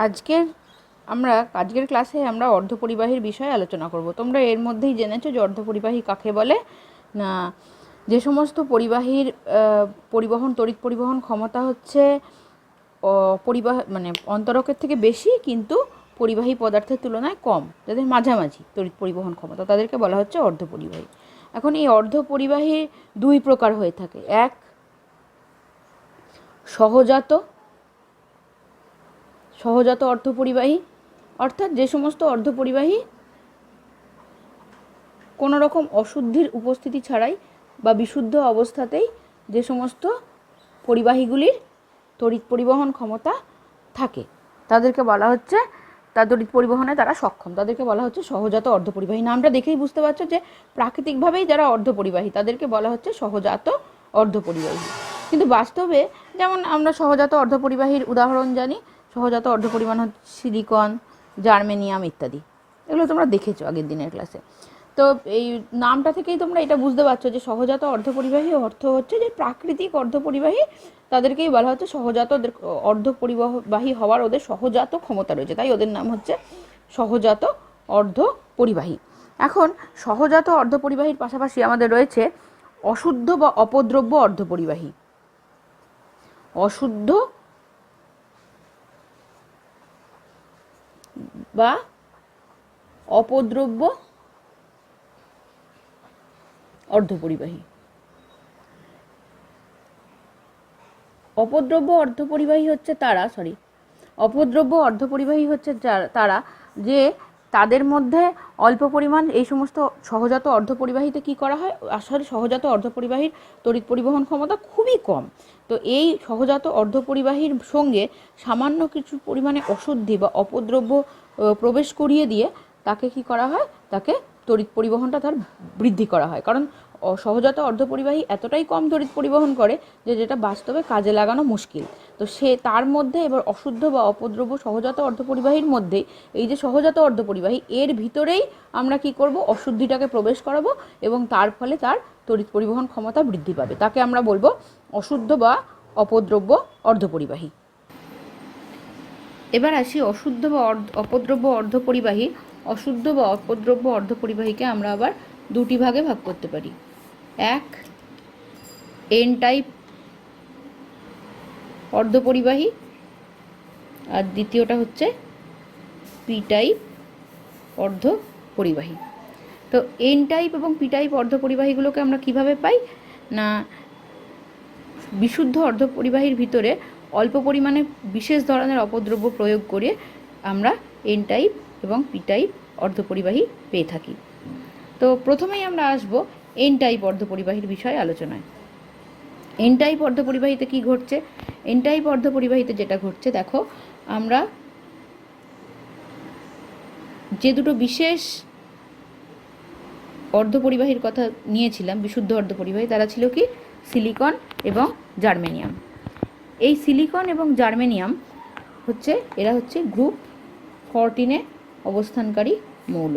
আজকের ক্লাসে আমরা অর্ধপরিবাহীর বিষয়ে আলোচনা করব। তোমরা এর মধ্যেই জেনেছো যে অর্ধপরিবাহী কাকে বলে। না, যে সমস্ত পরিবাহীর তড়িৎ পরিবহন ক্ষমতা হচ্ছে অন্তরকের থেকে বেশি কিন্তু পরিবাহী পদার্থের তুলনায় কম, যাদের মাঝামাঝি তড়িৎ পরিবহন ক্ষমতা, তাদেরকে বলা হচ্ছে অর্ধপরিবাহী। এখন এই অর্ধপরিবাহী দুই প্রকার হয়ে থাকে। এক, সহজাত অর্ধপরিবাহী, অর্থাৎ যে সমস্ত অর্ধপরিবাহী কোনো রকম অশুদ্ধির উপস্থিতি ছাড়াই বা বিশুদ্ধ অবস্থাতেই যে সমস্ত পরিবাহীগুলির তড়িৎ পরিবহন ক্ষমতা থাকে তাদেরকে বলা হচ্ছে, তার তড়িৎ পরিবহনে তারা সক্ষম, তাদেরকে বলা হচ্ছে সহজাত অর্ধপরিবাহী। নামটা দেখেই বুঝতে পারছো যে প্রাকৃতিকভাবেই যারা অর্ধপরিবাহী তাদেরকে বলা হচ্ছে সহজাত অর্ধপরিবাহী। কিন্তু বাস্তবে যেমন আমরা সহজাত অর্ধপরিবাহীর উদাহরণ জানি, সহজাত অর্ধপরিবাহী হচ্ছে সিলিকন, জার্মেনিয়াম ইত্যাদি। এগুলো তোমরা দেখেছো আগের দিনের ক্লাসে। তো এই নামটা থেকেই তোমরা এটা বুঝতে পারছো যে সহজাত অর্ধপরিবাহী অর্থ হচ্ছে যে প্রাকৃতিক অর্ধপরিবাহী, তাদেরকেই বলা হচ্ছে সহজাত। অর্ধপরিবাহী হওয়ার ওদের সহজাত ক্ষমতা রয়েছে, তাই ওদের নাম হচ্ছে সহজাত অর্ধপরিবাহী। এখন সহজাত অর্ধপরিবাহীর পাশাপাশি আমাদের রয়েছে অশুদ্ধ বা অপদ্রব্য অর্ধপরিবাহী। অশুদ্ধ বা অপদ্রব্য অর্ধপরিবাহী। অপদ্রব্য অর্ধপরিবাহী হচ্ছে তারা যে তাদের মধ্যে অল্প পরিমাণ এই সমস্ত সহজাত অর্ধপরিবাহীতে কি করা হয়, আসলে সহজাত অর্ধপরিবাহীর তড়িৎ পরিবহন ক্ষমতা খুবই কম। তো এই সহজাত অর্ধপরিবাহীর সঙ্গে সামান্য কিছু পরিমাণে অশুদ্ধি বা অপদ্রব্য প্রবেশ করিয়ে দিয়ে তাকে কি করা হয়, তাকে তড়িৎ পরিবহনটা তার বৃদ্ধি করা হয়। কারণ সহজাত অর্ধপরিবাহী এতটাই কম তড়িৎ পরিবহন করে যে যেটা বাস্তবে কাজে লাগানো মুশকিল। তো তার মধ্যে এবার অশুদ্ধ বা অপদ্রব্য সহজাত অর্ধপরিবাহীর মধ্যে এই যে সহজাত অর্ধপরিবাহী, এর ভিতরেই আমরা কি করব, অশুদ্ধিটাকে প্রবেশ করাবো এবং তার ফলে তার তড়িৎ পরিবহন ক্ষমতা বৃদ্ধি পাবে। তাকে আমরা বলবো অশুদ্ধ বা অপদ্রব্য অর্ধপরিবাহী। এবার আসি অশুদ্ধ বা অপদ্রব্য অর্ধপরিবাহী। অশুদ্ধ বা অপদ্রব্য অর্ধপরিবাহীকে আমরা আবার দুটি ভাগে ভাগ করতে পারি। এক, এন টাইপ অর্ধপরিবাহী, আর দ্বিতীয়টা হচ্ছে পি টাইপ অর্ধপরিবাহী। তো এন টাইপ এবং পি টাইপ অর্ধপরিবাহীগুলোকে আমরা কিভাবে পাই না, বিশুদ্ধ অর্ধপরিবাহীর ভিতরে অল্প পরিমাণে বিশেষ ধরনের অপদ্রব্য প্রয়োগ করে আমরা এন টাইপ এবং পি টাইপ অর্ধপরিবাহী পেয়ে থাকি। তো প্রথমেই আমরা আসব এন টাইপ অর্ধপরিবাহীর বিষয়ে আলোচনায়। এন টাইপ অর্ধপরিবাহীতে কি ঘটছে? এন টাইপ অর্ধপরিবাহীতে যেটা ঘটছে, দেখো, আমরা যে দুটো বিশেষ অর্ধপরিবাহীর কথা নিয়েছিলাম, বিশুদ্ধ অর্ধপরিবাহী, তারা ছিল কি, সিলিকন এবং জার্মেনিয়াম। এই সিলিকন এবং জার্মেনিয়াম এরা হচ্ছে গ্রুপ 14-এ অবস্থানকারী মৌল।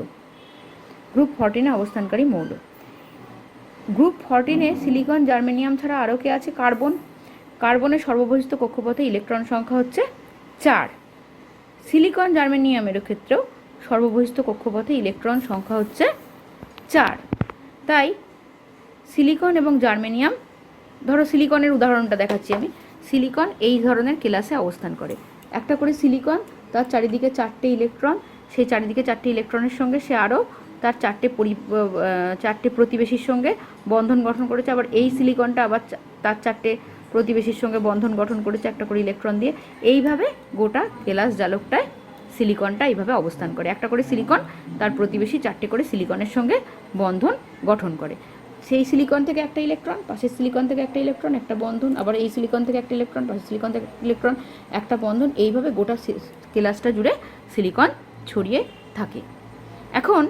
গ্রুপ 14-এ অবস্থানকারী মৌল। গ্রুপ 14-এ সিলিকন, জার্মেনিয়াম ছাড়া আরও কে আছে? কার্বন। কার্বনের সর্ববহিস্থ কক্ষপথে ইলেকট্রন সংখ্যা হচ্ছে 4। সিলিকন, জার্মেনিয়ামের ক্ষেত্রেও সর্ববহিস্থ কক্ষপথে ইলেকট্রন সংখ্যা হচ্ছে 4। তাই সিলিকন এবং জার্মেনিয়াম, ধরো সিলিকনের উদাহরণটা দেখাচ্ছি আমি। সিলিকন এই ধরনের কেলাসে অবস্থান করে। একটা করে সিলিকন, তার চারিদিকে 4টে ইলেকট্রন, সেই চারিদিকে 4টে ইলেকট্রনের সঙ্গে সে আরও তার 4টে প্রতিবেশীর সঙ্গে বন্ধন গঠন করেছে। আবার এই সিলিকনটা আবার তার 4টে প্রতিবেশীর সঙ্গে বন্ধন গঠন করেছে একটা করে ইলেকট্রন দিয়ে। এইভাবে গোটা কেলাস জালকটায় সিলিকনটা এইভাবে অবস্থান করে। একটা করে সিলিকন তার প্রতিবেশী 4টে করে সিলিকনের সঙ্গে বন্ধন গঠন করে। সেই সিলিকন থেকে একটা ইলেকট্রন, পাশের সিলিকন থেকে একটা ইলেকট্রন, একটা বন্ধন, আবার এই সিলিকন থেকে একটা ইলেকট্রন, পাশের সিলিকন থেকে একটা ইলেকট্রন, একটা বন্ধন। এইভাবে গোটা কেলাসটা জুড়ে সিলিকন ছড়িয়ে থাকে। এখন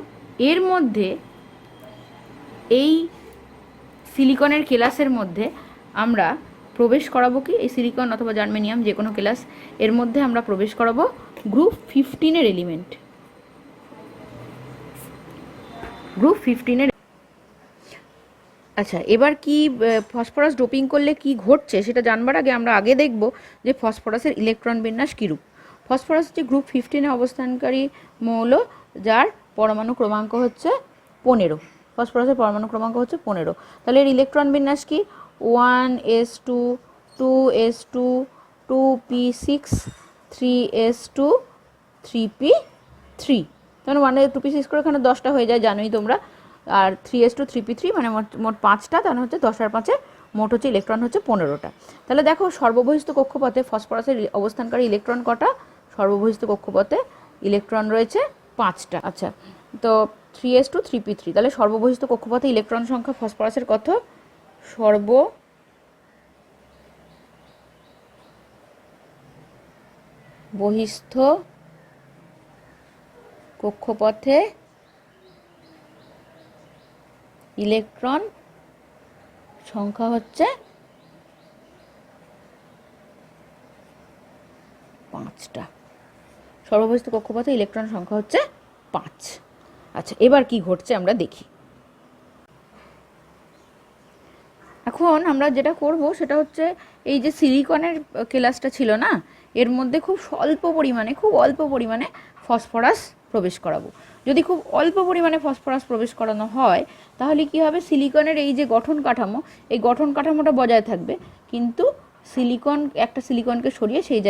এর মধ্যে, এই সিলিকনের কেলাসের মধ্যে আমরা প্রবেশ করাবো কি, এই সিলিকন অথবা জার্মেনিয়াম যে কোনো কেলাস, এর মধ্যে আমরা প্রবেশ করাবো গ্রুপ 15-এর এলিমেন্ট। গ্রুপ 15-এর। আচ্ছা, এবার কি ফসফরাস ডোপিং করলে কি ঘটছে সেটা জানবার আগে আমরা দেখব যে ফসফরাসের ইলেকট্রন বিন্যাস কীরূপ। ফসফরাস হচ্ছে গ্রুপ 15-এ অবস্থানকারী মৌল, যার পরমাণু ক্রমাঙ্ক হচ্ছে 15। ফসফরাসের পরমাণু ক্রমাঙ্ক হচ্ছে 15। তাহলে এর ইলেকট্রন বিন্যাস কি? 1s2, 2s2, 2p6, 3s2, 3p3। তাহলে 2p6 করে এখানে 10টা হয়ে যায়, জানোই তোমরা। আর 3s2, 3p3 মানে মোট 5টা, তাহলে হচ্ছে 10 আর 5-এ মোট হচ্ছে ইলেকট্রন হচ্ছে 15টা। তাহলে দেখো সর্ববহিস্থ কক্ষপথে ফসফরাসের অবস্থানকারী ইলেকট্রন কটা? সর্ববহিস্থ কক্ষপথে ইলেকট্রন রয়েছে 5টা। আচ্ছা, তো 3s2, 3p3, তাহলে সর্ববহিস্থ কক্ষপথে ইলেকট্রন সংখ্যা ফসফরাসের কত? সর্ববহিস্থ কক্ষপথে ইলেকট্রন সংখ্যা হচ্ছে 5টা। সর্ববহিস্থ কক্ষপথে ইলেকট্রন সংখ্যা হচ্ছে 5। আচ্ছা, এবার কি ঘটছে আমরা দেখি। এখন আমরা যেটা করব সেটা হচ্ছে, এই যে সিলিকনের কেলাসটা ছিল না, এর মধ্যে খুব অল্প পরিমাণে ফসফরাস প্রবেশ করাবো। যদি খুব অল্প পরিমাণে ফসফরাস প্রবেশ করানো হয়, তাহলে কি হবে? সিলিকনের এই যে গঠন কাঠামো, এই গঠন কাঠামোটা বজায় থাকবে, কিন্তু একটা সিলিকনকে সরিয়ে সেই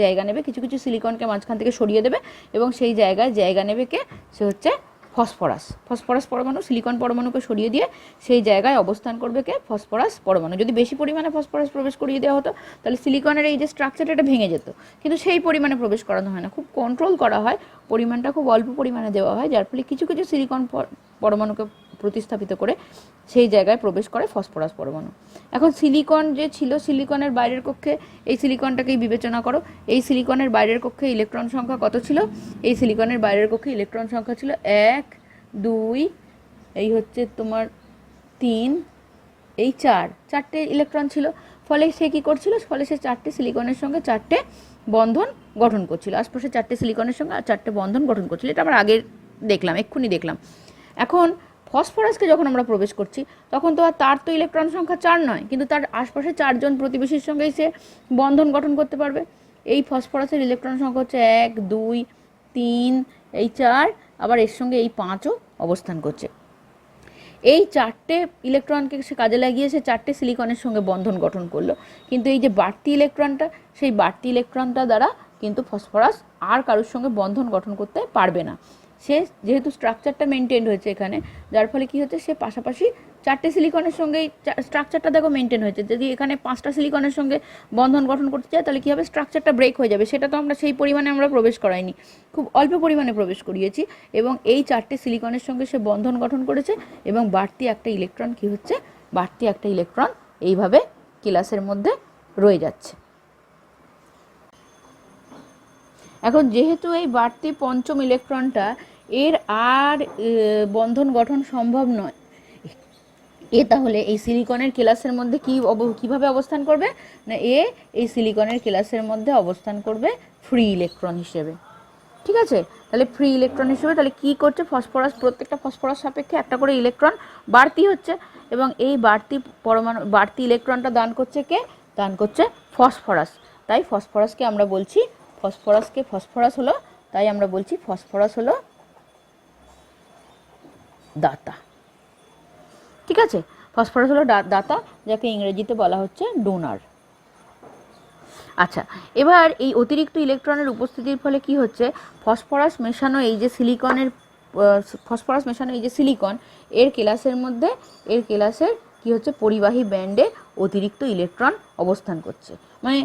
জায়গা নেবে, কিছু কিছু সিলিকনকে মাঝখান থেকে সরিয়ে দেবে, এবং সেই জায়গা নেবে কে? সে হচ্ছে ফসফরাস পরমাণু। সিলিকন পরমাণুকে সরিয়ে দিয়ে সেই জায়গায় অবস্থান করবে কে? ফসফরাস পরমাণু। যদি বেশি পরিমাণে ফসফরাস প্রবেশ করিয়ে দেওয়া হতো, তাহলে সিলিকনের এই যে স্ট্রাকচারটা, এটা ভেঙে যেত। কিন্তু সেই পরিমাণে প্রবেশ করানো হয় না, খুব কন্ট্রোল করা হয়, পরিমাণটা খুব অল্প পরিমাণে দেওয়া হয়, যার ফলে কিছু কিছু সিলিকন পরমাণুকে প্রতিস্থাপিত করে সেই জায়গায় প্রবেশ করে ফসফরাস পরমাণু। এখন সিলিকন যে ছিল, সিলিকনের বাইরের কক্ষে, এই সিলিকনটাকেই বিবেচনা করো। এই সিলিকনের বাইরের কক্ষে ইলেকট্রন সংখ্যা কত ছিল? এই সিলিকনের বাইরের কক্ষে ইলেকট্রন সংখ্যা ছিল 1, 2, এই হচ্ছে তোমার 3, এই 4টে ইলেকট্রন ছিল। ফলে সে কী করছিল? ফলে সে 4টে সিলিকনের সঙ্গে 4টে বন্ধন গঠন করছিল, আশপাশে 4টে সিলিকনের সঙ্গে 4টে বন্ধন গঠন করছিল। এটা আমরা আগে এক্ষুনি দেখলাম। এখন ফসফরাসকে যখন আমরা প্রবেশ করছি, তখন তো আর তার তো ইলেকট্রন সংখ্যা 4 নয়, কিন্তু তার আশপাশে 4জন প্রতিবেশীর সঙ্গেই সে বন্ধন গঠন করতে পারবে। এই ফসফরাসের ইলেকট্রন সংখ্যা হচ্ছে 1, 2, 3, এই 4, আবার এর সঙ্গে এই 5ও অবস্থান করছে। এই 4টে ইলেকট্রনকে সে কাজে লাগিয়ে সে 4টে সিলিকনের সঙ্গে বন্ধন গঠন করলো, কিন্তু এই যে বাড়তি ইলেকট্রনটা, সেই বাড়তি ইলেকট্রনটা দ্বারা কিন্তু ফসফরাস আর কারোর সঙ্গে বন্ধন গঠন করতে পারবে না। সে যেহেতু স্ট্রাকচারটা মেনটেন হয়েছে এখানে, যার ফলে কি হচ্ছে? সে পাশাপাশি 4টে সিলিকনের সঙ্গেই স্ট্রাকচারটা দেখো মেনটেন হয়েছে। যদি এখানে 5টা সিলিকনের সঙ্গে বন্ধন গঠন করতে চায়, তাহলে কী হবে? স্ট্রাকচারটা ব্রেক হয়ে যাবে। সেটা তো আমরা সেই পরিমাণে আমরা প্রবেশ করাইনি, খুব অল্প পরিমাণে প্রবেশ করিয়েছি, এবং এই 4টে সিলিকনের সঙ্গে সে বন্ধন গঠন করেছে, এবং বাড়তি একটা ইলেকট্রন কি হচ্ছে? বাড়তি একটা ইলেকট্রন এইভাবে কেলাসের মধ্যে রয়ে যাচ্ছে। এখন যেহেতু এই বাড়তি 5ম ইলেকট্রনটা, এর আর বন্ধন গঠন সম্ভব নয়, তাহলে এই সিলিকনের কেলাসের মধ্যে কিভাবে অবস্থান করবে না? এই সিলিকনের কেলাসের মধ্যে অবস্থান করবে ফ্রি ইলেকট্রন হিসেবে। ঠিক আছে? তাহলে ফ্রি ইলেকট্রন হিসেবে তাহলে কি করছে? প্রত্যেকটা ফসফরাস সাপেক্ষে একটা করে ইলেকট্রন বাড়তি হচ্ছে, এবং এই বাড়তি ইলেকট্রনটা দান করছে কে? দান করছে ফসফরাস। তাই ফসফরাসকে আমরা বলছি, ফসফরাস হলো, তাই আমরা বলছি ফসফরাস হলো দাতা। ঠিক আছে? ফসফরাস হলো দাতা, যাকে ইংরেজিতে বলা হচ্ছে ডোনার। আচ্ছা, এবার এই অতিরিক্ত ইলেকট্রনের উপস্থিতির ফলে কি হচ্ছে? ফসফরাস মেশানো এই যে সিলিকন, এর কেলাসের কি হচ্ছে? পরিবাহী ব্যান্ডে অতিরিক্ত ইলেকট্রন অবস্থান করছে। মানে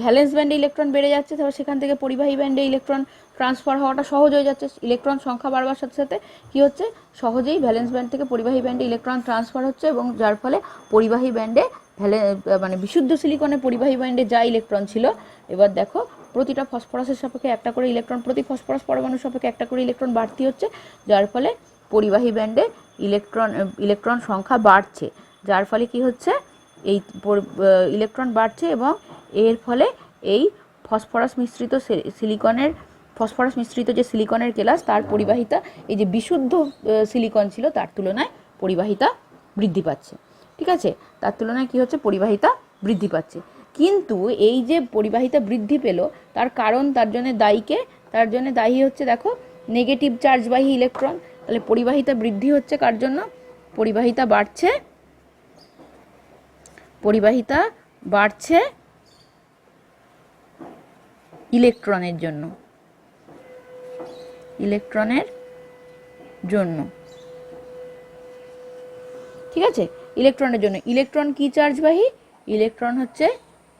ভ্যালেন্স ব্যান্ডে ইলেকট্রন বেড়ে যাচ্ছে, তারপর সেখান থেকে পরিবাহী ব্যান্ডে ইলেকট্রন ট্রান্সফার হওয়াটা সহজ হয়ে যাচ্ছে। ইলেকট্রন সংখ্যা বাড়বার সাথে সাথে কী হচ্ছে? সহজেই ভ্যালেন্স ব্যান্ড থেকে পরিবাহী ব্যান্ডে ইলেকট্রন ট্রান্সফার হচ্ছে, এবং যার ফলে পরিবাহী ব্যান্ডে মানে বিশুদ্ধ সিলিকনের পরিবাহী ব্যান্ডে যা ইলেকট্রন ছিল, এবার দেখো প্রতিটা ফসফরাসের সাপেক্ষে একটা করে ইলেকট্রন, প্রতি ফসফরাস পরমাণুর সাপেক্ষে একটা করে ইলেকট্রন বাড়তি হচ্ছে, যার ফলে পরিবাহী ব্যান্ডে ইলেকট্রন সংখ্যা বাড়ছে। যার ফলে কি হচ্ছে? এই ইলেকট্রন বাড়ছে, এবং এর ফলে এই ফসফরাস মিশ্রিত যে সিলিকনের কেলাস, তার পরিবাহিতা, এই যে বিশুদ্ধ সিলিকন ছিল তার তুলনায় পরিবাহিতা বৃদ্ধি পাচ্ছে। ঠিক আছে? তার তুলনায় কি হচ্ছে? পরিবাহিতা বৃদ্ধি পাচ্ছে। কিন্তু এই যে পরিবাহিতা বৃদ্ধি পেল তার কারণ, তার জন্য দায়ী হচ্ছে দেখো নেগেটিভ চার্জবাহী ইলেকট্রন। তাহলে পরিবাহিতা বৃদ্ধি হচ্ছে কার জন্য? পরিবাহিতা বাড়ছে ইলেকট্রনের জন্য। ঠিক আছে, ইলেকট্রনের জন্য। ইলেকট্রন কি চার্জবাহী? ইলেকট্রন হচ্ছে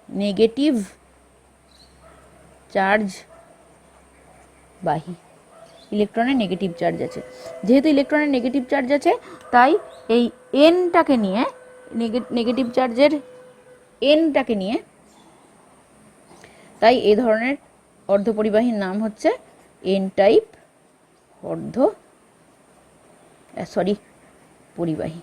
নেগেটিভ চার্জবাহী। ইলেকট্রনের নেগেটিভ চার্জ আছে। যেহেতু ইলেকট্রনের নেগেটিভ চার্জ আছে তাই এই এনটাকে নিয়ে, নেগেটিভ চার্জের এনটাকে নিয়ে, তাই এই ধরনের অর্ধপরিবাহীর নাম হচ্ছে এন টাইপ পরিবাহী।